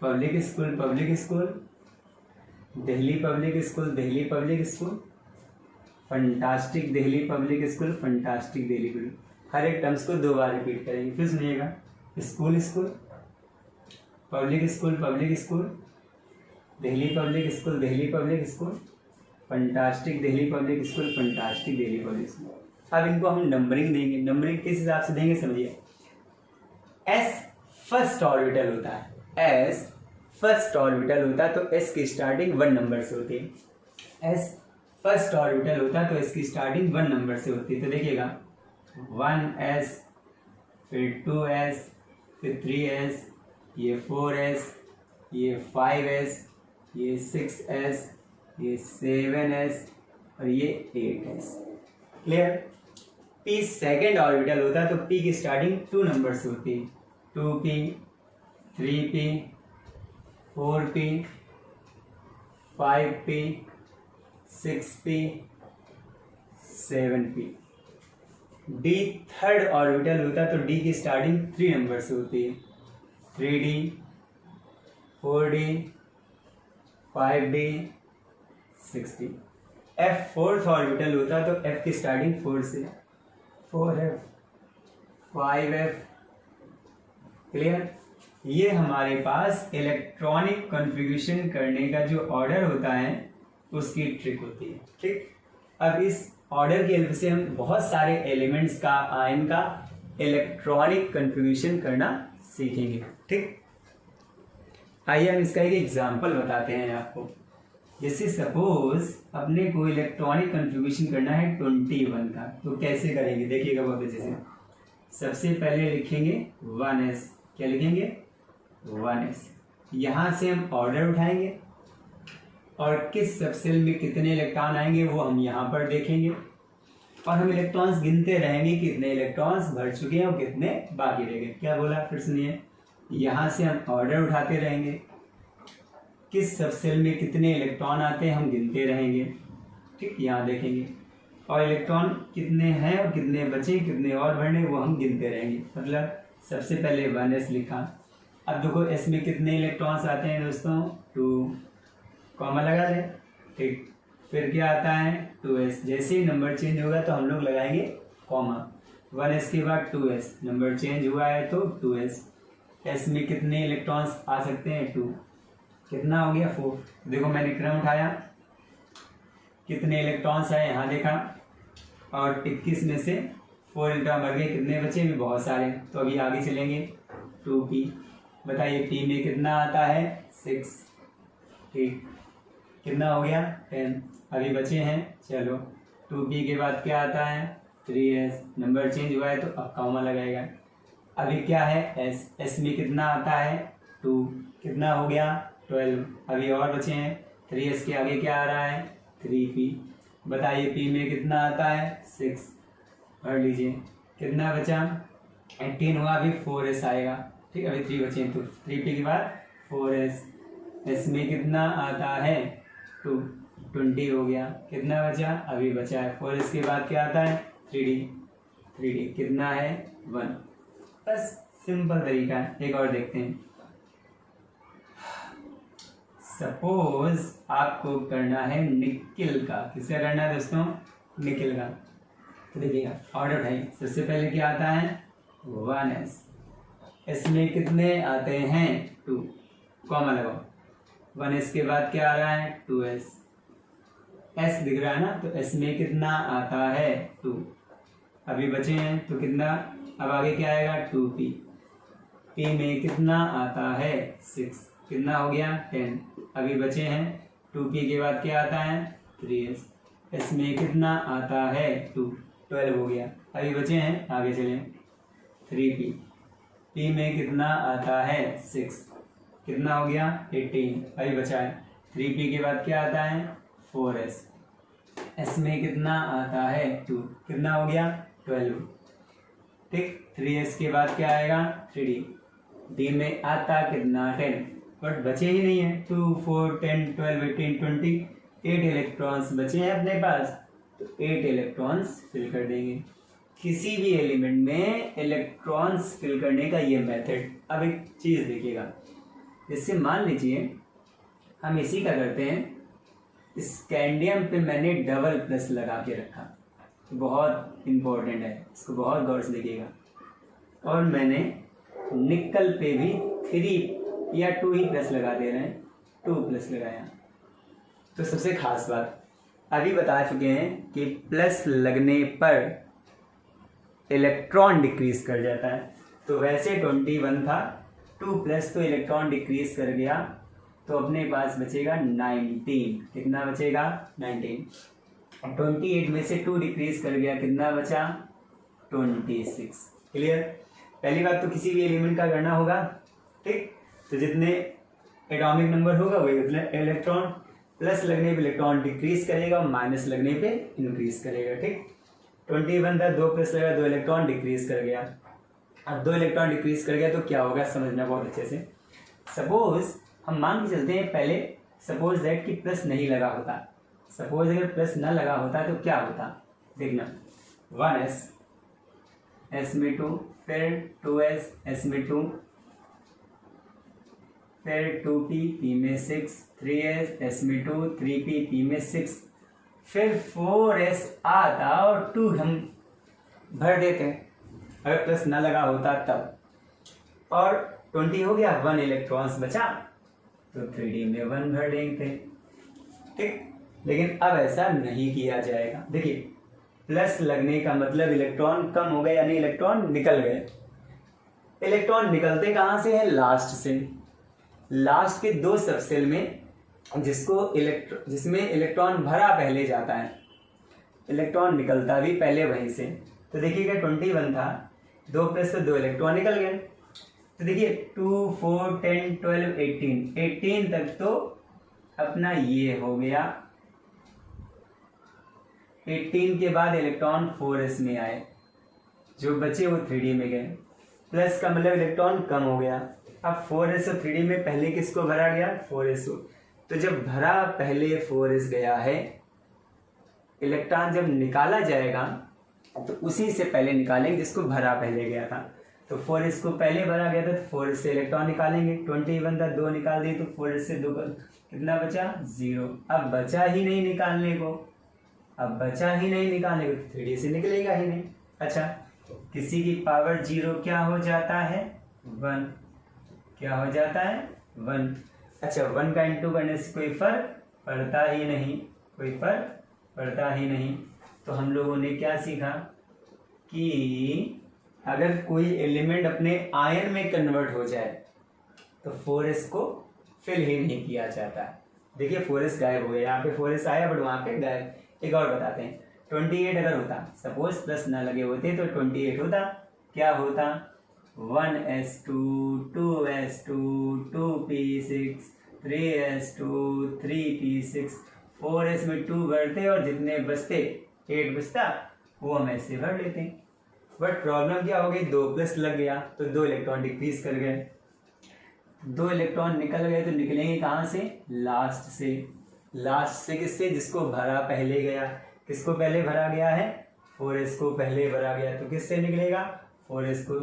public school public school, Delhi public school Delhi public school, fantastic Delhi public school fantastic Delhi public. हर एक टर्म्स को 2 बार रिपीट करेंगे। फिर सुनिएगा, school school, public school, Delhi public school, fantastic Delhi public school fantastic Delhi public school. अब इनको हम नंबरिंग देंगे। नंबरिंग किस हिसाब से देंगे समझिए। एस फर्स्ट ऑर्बिटल होता है, एस फर्स्ट ऑर्बिटल होता है तो एस की स्टार्टिंग 1 नंबर से होती है। एस फर्स्ट ऑर्बिटल होता है तो इसकी स्टार्टिंग 1 नंबर से होती है। तो देखिएगा 1s, फिर 2s, फिर 3s, ये 4s, ये 5s, ये 6s, ये 7s और ये 8s, clear. P second orbital होता है तो पी की स्टार्टिंग 2 नंबर से होती है। 2p, 3p, 4p, 5p, 6p, 7p। D third orbital होता है तो डी की स्टार्टिंग 3 नंबर से होती है। 3d, 4d, 5d, 6d। F fourth orbital होता है तो एफ की स्टार्टिंग 4 से, 4f, 5f, क्लियर। ये हमारे पास इलेक्ट्रॉनिक कॉन्फ़िगरेशन करने का जो ऑर्डर होता है उसकी ट्रिक होती है, ठीक। अब इस ऑर्डर की हेल्प से हम बहुत सारे एलिमेंट्स का, आयन का इलेक्ट्रॉनिक कॉन्फ़िगरेशन करना सीखेंगे, ठीक। आइए हम इसका एक एग्जांपल बताते हैं आपको। जैसे सपोज अपने को इलेक्ट्रॉनिक कॉन्फ़िगरेशन करना है 21 का, तो कैसे करेंगे देखिएगा बहुत अच्छे से। सबसे पहले लिखेंगे 1s, क्या लिखेंगे 1s। यहाँ से हम ऑर्डर उठाएंगे और किस सबसेल में कितने इलेक्ट्रॉन आएंगे वो हम यहाँ पर देखेंगे, और हम इलेक्ट्रॉन्स गिनते रहेंगे कितने इलेक्ट्रॉन्स भर चुके हैं और कितने बाकी रह गए। क्या बोला फिर सुनिए, यहाँ से हम ऑर्डर उठाते रहेंगे, किस सबसेल में कितने इलेक्ट्रॉन आते हैं हम गिनते रहेंगे, ठीक, यहाँ देखेंगे। और इलेक्ट्रॉन कितने हैं और कितने बचे, कितने और भरने, वो हम गिनते रहेंगे। मतलब सबसे पहले 1s लिखा। अब देखो s में कितने इलेक्ट्रॉन्स आते हैं दोस्तों, 2, कॉमा लगा दें, ठीक। फिर क्या आता है 2s। जैसे ही नंबर चेंज होगा तो हम लोग लगाएंगे कॉमा। 1s के बाद 2s, नंबर चेंज हुआ है तो 2s। s में कितने इलेक्ट्रॉन्स आ सकते हैं, 2, कितना हो गया 4। देखो मैंने क्रम उठाया, कितने इलेक्ट्रॉन्स आए यहाँ देखा, और 21 में से 4 इलेक्ट्रॉन मर गए, कितने बचे भी बहुत सारे। तो अभी आगे चलेंगे, 2p। बताइए p में कितना आता है, 6, ठीक। कितना हो गया 10, अभी बचे हैं, चलो 2p के बाद क्या आता है 3s, नंबर चेंज हुआ है तो अब कॉमा लगाएगा। अभी क्या है s में कितना आता है 2, कितना हो गया 12, अभी और बचे हैं। 3s के आगे क्या आ रहा है 3p। बताइए p में कितना आता है 6, पढ़ लीजिए, कितना बचा 18 हुआ, अभी 4s आएगा, ठीक। अभी 3 बचे हैं तो 3p के बाद 4s। s में कितना आता है 2, 20 हो गया, कितना बचा, अभी बचा है 4s के बाद क्या आता है 3d, कितना है 1। बस सिंपल तरीका है। एक और देखते हैं, सपोज आपको करना है निकिल का। किसका करना है दोस्तों, निकिल का। तो देखिएगा ऑर्डर उठाइए, सबसे पहले क्या आता है 1s, इसमें कितने आते हैं 2, कॉमा लगाओ। 1s के बाद क्या आ रहा है 2s, s दिख रहा है ना, तो s में कितना आता है 2, अभी बचे हैं तो कितना, अब आगे क्या आएगा 2p। p में कितना आता है 6, कितना हो गया 10, अभी बचे हैं 2p के बाद क्या आता है 3s। s में कितना आता है 2, 12 हो गया, अभी बचे हैं, आगे चलें 3p। p में कितना आता है 6, कितना हो गया 18, अभी बचा है। 3p के बाद क्या आता है 4s। s में कितना आता है 2, कितना हो गया 12, ठीक। 3s के बाद क्या आएगा 3d। d में आता कितना 10, बट बचे ही नहीं है। 2, 4, 10, 12, 18, 20, 8 इलेक्ट्रॉन्स बचे हैं अपने पास, तो 8 इलेक्ट्रॉन्स फिल कर देंगे। किसी भी एलिमेंट में इलेक्ट्रॉन्स फिल करने का ये मेथड। अब एक चीज़ देखिएगा, जैसे मान लीजिए हम इसी का करते हैं, स्कैंडियम पे मैंने डबल प्लस लगा के रखा, बहुत इम्पोर्टेंट है, इसको बहुत गौर से देखिएगा। और मैंने निकल पे भी 3 या 2 ही प्लस लगा दे रहे हैं, 2 प्लस लगाया। तो सबसे खास बात अभी बता चुके हैं कि प्लस लगने पर इलेक्ट्रॉन डिक्रीज कर जाता है। तो वैसे 21 था, 2 प्लस तो इलेक्ट्रॉन डिक्रीज कर गया, तो अपने पास बचेगा 19। कितना बचेगा 19। 28 में से 2 डिक्रीज कर गया, कितना बचा 26। क्लियर। पहली बात तो किसी भी एलिमेंट का करना होगा, ठीक। तो जितने एटॉमिक नंबर होगा वही उतने इलेक्ट्रॉन, प्लस लगने पे इलेक्ट्रॉन डिक्रीज करेगा और माइनस लगने पे इंक्रीज करेगा, ठीक। 21 था, 2 प्लस लगा, 2 इलेक्ट्रॉन डिक्रीज कर गया। अब 2 इलेक्ट्रॉन डिक्रीज कर गया तो क्या होगा समझना बहुत अच्छे से। सपोज हम मान के चलते हैं, पहले सपोज दैट कि प्लस नहीं लगा होता। सपोज अगर प्लस न लगा होता तो क्या होता, देखना 1s, s में 2, फिर 2s, s में 2, फिर 2p, p में 6, 3s, s में 2, 3p, p में 6, फिर 4s आता और 2 हम भर देते हैं अगर प्लस न लगा होता तब, और 20 हो गया, 1 इलेक्ट्रॉन्स बचा तो 3d में 1 भर देंगे, ठीक। लेकिन अब ऐसा नहीं किया जाएगा। देखिए प्लस लगने का मतलब इलेक्ट्रॉन कम हो गए, यानी इलेक्ट्रॉन निकल गए। इलेक्ट्रॉन निकलते कहाँ से है, लास्ट से। लास्ट के 2 सबसेल में जिसमें इलेक्ट्रॉन भरा पहले जाता है, इलेक्ट्रॉन निकलता भी पहले वहीं से। तो देखिएगा 21 था, 2 प्लस तो 2 इलेक्ट्रॉन निकल गए। तो देखिए 2, 4, 10, 12, 18 तक तो अपना ये हो गया। 18 के बाद इलेक्ट्रॉन 4s में आए, जो बचे वो 3d में गए। प्लस का मतलब इलेक्ट्रॉन कम हो गया। अब 4s और 3d में पहले किसको भरा गया, 4s को। तो जब भरा पहले 4s गया है इलेक्ट्रॉन जब निकाला जाएगा तो उसी से पहले निकालेंगे जिसको भरा पहले गया था। तो 4s को पहले भरा गया था तो 4s से इलेक्ट्रॉन निकालेंगे। 21 था, 2 निकाल दिए तो 4s से 2 कितना बचा 0। अब बचा ही नहीं निकालने को, अब बचा ही नहीं निकालने को तो 3d से निकलेगा ही नहीं। अच्छा, किसी की पावर 0 क्या हो जाता है 1, क्या हो जाता है 1। अच्छा, 1 का इंटू करने से कोई फर्क पड़ता ही नहीं, कोई फर्क पड़ता ही नहीं। तो हम लोगों ने क्या सीखा कि अगर कोई एलिमेंट अपने आयन में कन्वर्ट हो जाए तो 4s को फिल ही नहीं किया जाता। देखिए 4s गायब हो गया, यहाँ पे 4s आया बट वहाँ पे गायब। एक और बताते हैं, 28 अगर होता, सपोज प्लस ना लगे होते तो 28 होता, क्या होता 1s2 2s2 2p6 3s2 3p6 4s में 2 भरते और जितने बचते 8 बचता वो हम ऐसे भर लेते हैं। बट प्रॉब्लम क्या हो गई, 2 प्लस लग गया तो 2 इलेक्ट्रॉन डिक्रीज कर गए, 2 इलेक्ट्रॉन निकल गए तो निकलेंगे कहाँ से, लास्ट से। लास्ट से किससे, जिसको भरा पहले गया। किसको पहले भरा गया है 4s को पहले भरा गया तो किससे निकलेगा 4s को।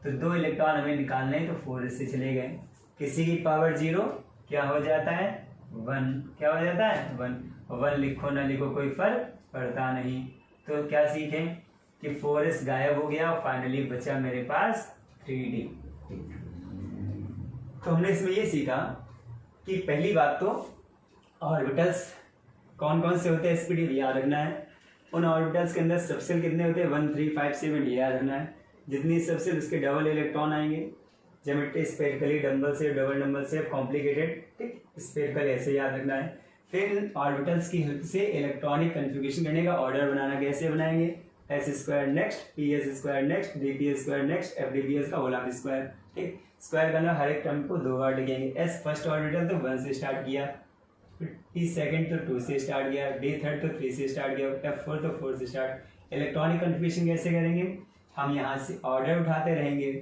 तो 2 इलेक्ट्रॉन हमें निकालने हैं तो 4s से चले गए। किसी की पावर 0 क्या हो जाता है 1, क्या हो जाता है 1 लिखो ना लिखो कोई फर्क पड़ता नहीं। तो क्या सीखें कि 4s गायब हो गया और फाइनली बचा मेरे पास 3d। तो हमने इसमें ये सीखा कि पहली बात तो ऑर्बिटल्स कौन कौन से होते हैं एसपीडी याद रखना है। उन ऑर्बिटल्स के अंदर सबसेल कितने होते हैं 1 3 5 7 याद रखना है। जितनी सबसेल उसके डबल इलेक्ट्रॉन आएंगे। ज्योमेट्री स्फेरिकली डबल से डबल नंबर से कॉम्प्लिकेटेड, ठीक, स्फेरिकल ऐसे याद रखना है। फिर इन ऑर्बिटल्स की हेल्प से इलेक्ट्रॉनिक कन्फिग्रेशन करने का ऑर्डर बनाना, कैसे बनाएंगे s² next, ps² next, dps² next, fdps का होल स्क्वायर, ठीक। स्क्वायर करना हर एक टर्म को 2 बार लिखेंगे। s फर्स्ट ऑर्बिटल तो 1 से स्टार्ट किया, t सेकंड तो 2 से स्टार्ट किया, d थर्ड तो 3 से स्टार्ट किया, f फोर तो 4 से स्टार्ट। इलेक्ट्रॉनिक कन्फिग्रेशन कैसे करेंगे, हम यहाँ से ऑर्डर उठाते रहेंगे,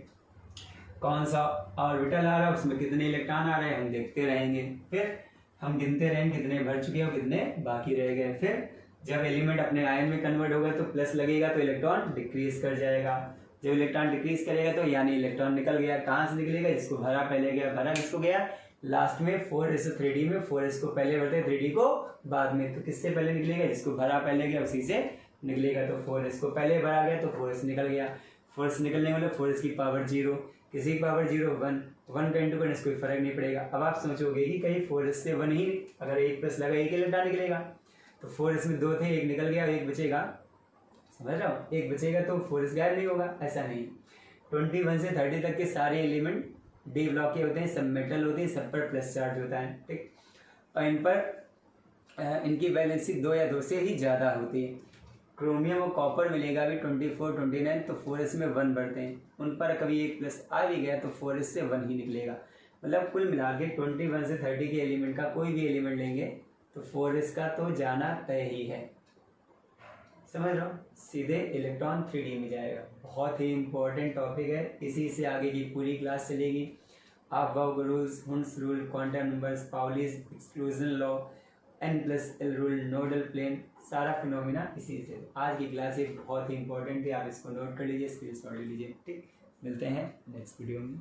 कौन सा ऑर्बिटल आ रहा है उसमें कितने इलेक्ट्रॉन आ रहे हैं हम देखते रहेंगे। फिर हम गिनते रहेंगे कितने भर चुके हैं और कितने बाकी रह गए। फिर जब एलिमेंट अपने आयन में कन्वर्ट होगा तो प्लस लगेगा तो इलेक्ट्रॉन डिक्रीज कर जाएगा। जब इलेक्ट्रॉन डिक्रीज करेगा तो यानी इलेक्ट्रॉन निकल गया, कहाँ से निकलेगा, इसको भरा पहले गया, भरा किसको गया लास्ट में 4s3d में 4s को पहले भरते 3d को बाद में। तो किससे पहले निकलेगा, जिसको भरा पहले गया उसी से निकलेगा। तो 4s को पहले भरा गया तो 4s निकल गया। 4s निकलने वाले 4s की पावर 0, किसी की पावर 0 1 का इंटू करने से कोई फर्क नहीं पड़ेगा। अब आप सोचोगे कि कहीं 4s से 1 ही, अगर 1 प्लस लगा 1 इलेक्ट्रॉन निकलेगा तो 4s में 2 थे, 1 निकल गया, 1 बचेगा, समझ रहे हो, 1 बचेगा तो 4s गायब नहीं होगा, ऐसा नहीं। 21 से 30 तक के सारे एलिमेंट डी ब्लॉक के होते हैं, सब मेटल होते हैं, सब पर प्लस चार्ज होता है, ठीक। और इन पर इनकी वैलेंसी 2 या 2 से ही ज़्यादा होती है। क्रोमियम और कॉपर मिलेगा भी 24 29 तो 4s में 1 बढ़ते हैं, उन पर कभी 1 प्लस आ भी गया तो 4s से 1 ही निकलेगा। मतलब कुल मिला के 21 से 30 के एलिमेंट का कोई भी एलिमेंट लेंगे तो 4s का तो जाना तय ही है, समझ रहे हो, सीधे इलेक्ट्रॉन 3d में जाएगा। बहुत ही इंपॉर्टेंट टॉपिक है, इसी से आगे की पूरी क्लास चलेगी। Above rules, Hund's rule, quantum numbers, Pauli's exclusion law, n+l rule, nodal plane, सारा फिनोमिना इसी से। आज की क्लास एक बहुत ही इंपॉर्टेंट है, आप इसको नोट कर लीजिए, स्क्रीनशॉट ले लीजिए, ठीक। मिलते हैं नेक्स्ट वीडियो में।